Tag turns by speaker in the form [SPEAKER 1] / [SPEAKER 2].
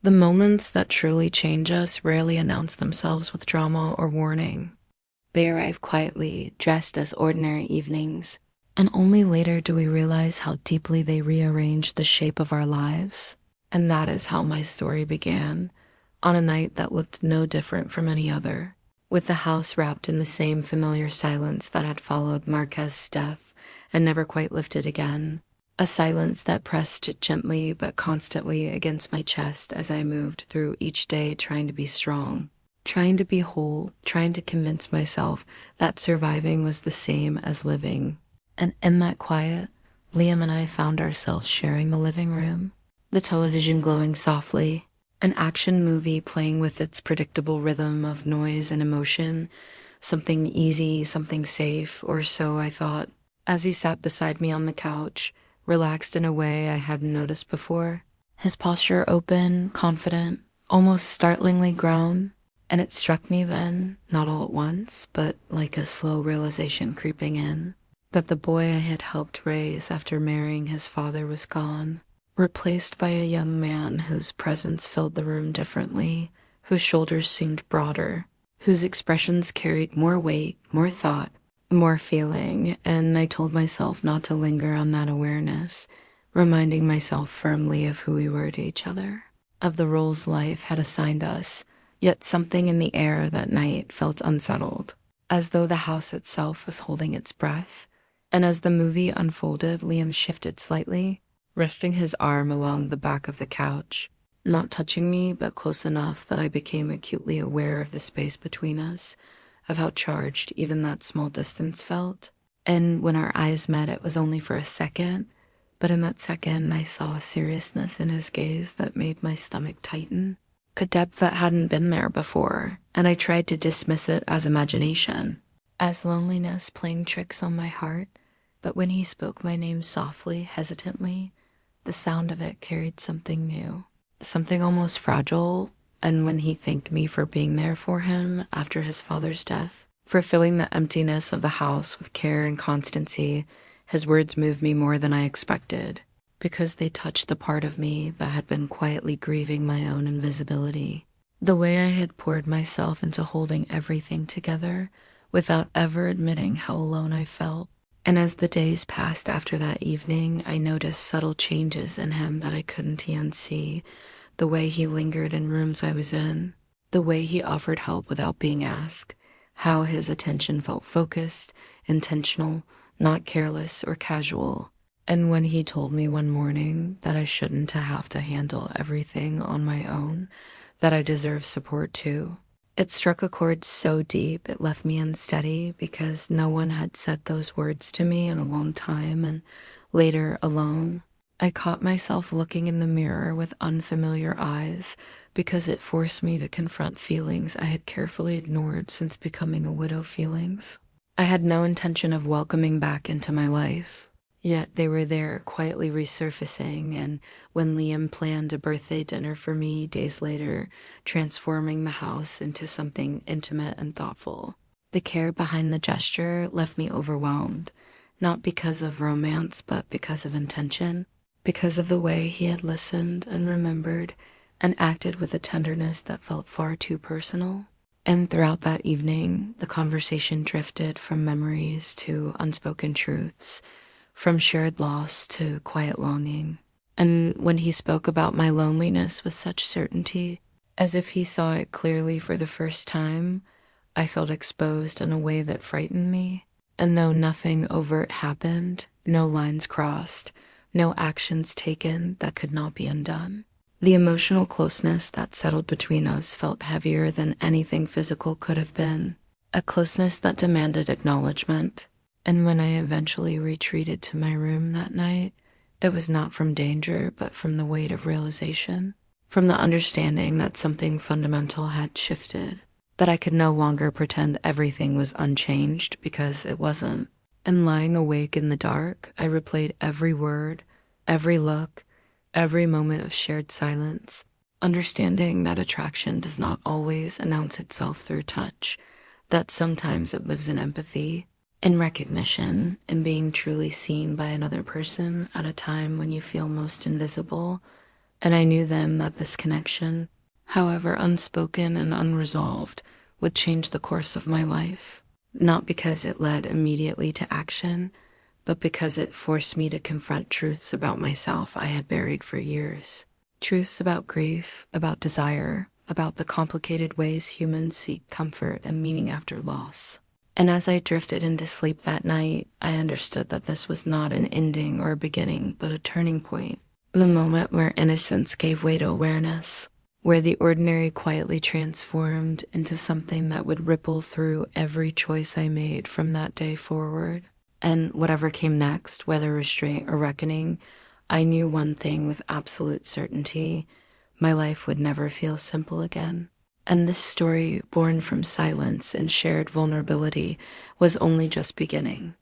[SPEAKER 1] The moments that truly change us rarely announce themselves with drama or warning. They arrive quietly, dressed as ordinary evenings, and only later do we realize how deeply they rearrange the shape of our lives. And that is how my story began, on a night that looked no different from any other, with the house wrapped in the same familiar silence that had followed Marquez's death and never quite lifted again. A silence that pressed gently but constantly against my chest as I moved through each day trying to be strong, trying to be whole, trying to convince myself that surviving was the same as living. And in that quiet, Liam and I found ourselves sharing the living room, the television glowing softly, an action movie playing with its predictable rhythm of noise and emotion, something easy, something safe, or so I thought, as he sat beside me on the couch, relaxed in a way I hadn't noticed before, his posture open, confident, almost startlingly grown. And it struck me then, not all at once, but like a slow realization creeping in, that the boy I had helped raise after marrying his father was gone, replaced by a young man whose presence filled the room differently, whose shoulders seemed broader, whose expressions carried more weight, more thought, more feeling. And I told myself not to linger on that awareness, reminding myself firmly of who we were to each other, of the roles life had assigned us. Yet something in the air that night felt unsettled, as though the house itself was holding its breath. And as the movie unfolded, Liam shifted slightly, resting his arm along the back of the couch, not touching me, but close enough that I became acutely aware of the space between us, of how charged even that small distance felt. And when our eyes met, it was only for a second, but in that second, I saw a seriousness in his gaze that made my stomach tighten. A depth that hadn't been there before, and I tried to dismiss it as imagination, as loneliness playing tricks on my heart. But when he spoke my name softly, hesitantly, the sound of it carried something new, something almost fragile. And when he thanked me for being there for him after his father's death, for filling the emptiness of the house with care and constancy, his words moved me more than I expected, because they touched the part of me that had been quietly grieving my own invisibility. The way I had poured myself into holding everything together without ever admitting how alone I felt. And as the days passed after that evening, I noticed subtle changes in him that I couldn't yet see. The way he lingered in rooms I was in, the way he offered help without being asked, how his attention felt focused, intentional, not careless or casual. And when he told me one morning that I shouldn't have to handle everything on my own, that I deserve support too, it struck a chord so deep it left me unsteady, because no one had said those words to me in a long time. And later, alone, I caught myself looking in the mirror with unfamiliar eyes, because it forced me to confront feelings I had carefully ignored since becoming a widow. Feelings I had no intention of welcoming back into my life. Yet they were there, quietly resurfacing. And when Liam planned a birthday dinner for me days later, transforming the house into something intimate and thoughtful, the care behind the gesture left me overwhelmed, not because of romance, but because of intention, because of the way he had listened and remembered and acted with a tenderness that felt far too personal. And throughout that evening, the conversation drifted from memories to unspoken truths, from shared loss to quiet longing. And when he spoke about my loneliness with such certainty, as if he saw it clearly for the first time, I felt exposed in a way that frightened me. And though nothing overt happened, no lines crossed, no actions taken that could not be undone, the emotional closeness that settled between us felt heavier than anything physical could have been, a closeness that demanded acknowledgement. And when I eventually retreated to my room that night, it was not from danger, but from the weight of realization, from the understanding that something fundamental had shifted, that I could no longer pretend everything was unchanged, because it wasn't. And lying awake in the dark, I replayed every word, every look, every moment of shared silence, understanding that attraction does not always announce itself through touch, that sometimes it lives in empathy, in recognition, in being truly seen by another person at a time when you feel most invisible. And I knew then that this connection, however unspoken and unresolved, would change the course of my life. Not because it led immediately to action, but because it forced me to confront truths about myself I had buried for years. Truths about grief, about desire, about the complicated ways humans seek comfort and meaning after loss. And as I drifted into sleep that night, I understood that this was not an ending or a beginning, but a turning point. The moment where innocence gave way to awareness, where the ordinary quietly transformed into something that would ripple through every choice I made from that day forward. And whatever came next, whether restraint or reckoning, I knew one thing with absolute certainty: my life would never feel simple again. And this story, born from silence and shared vulnerability, was only just beginning.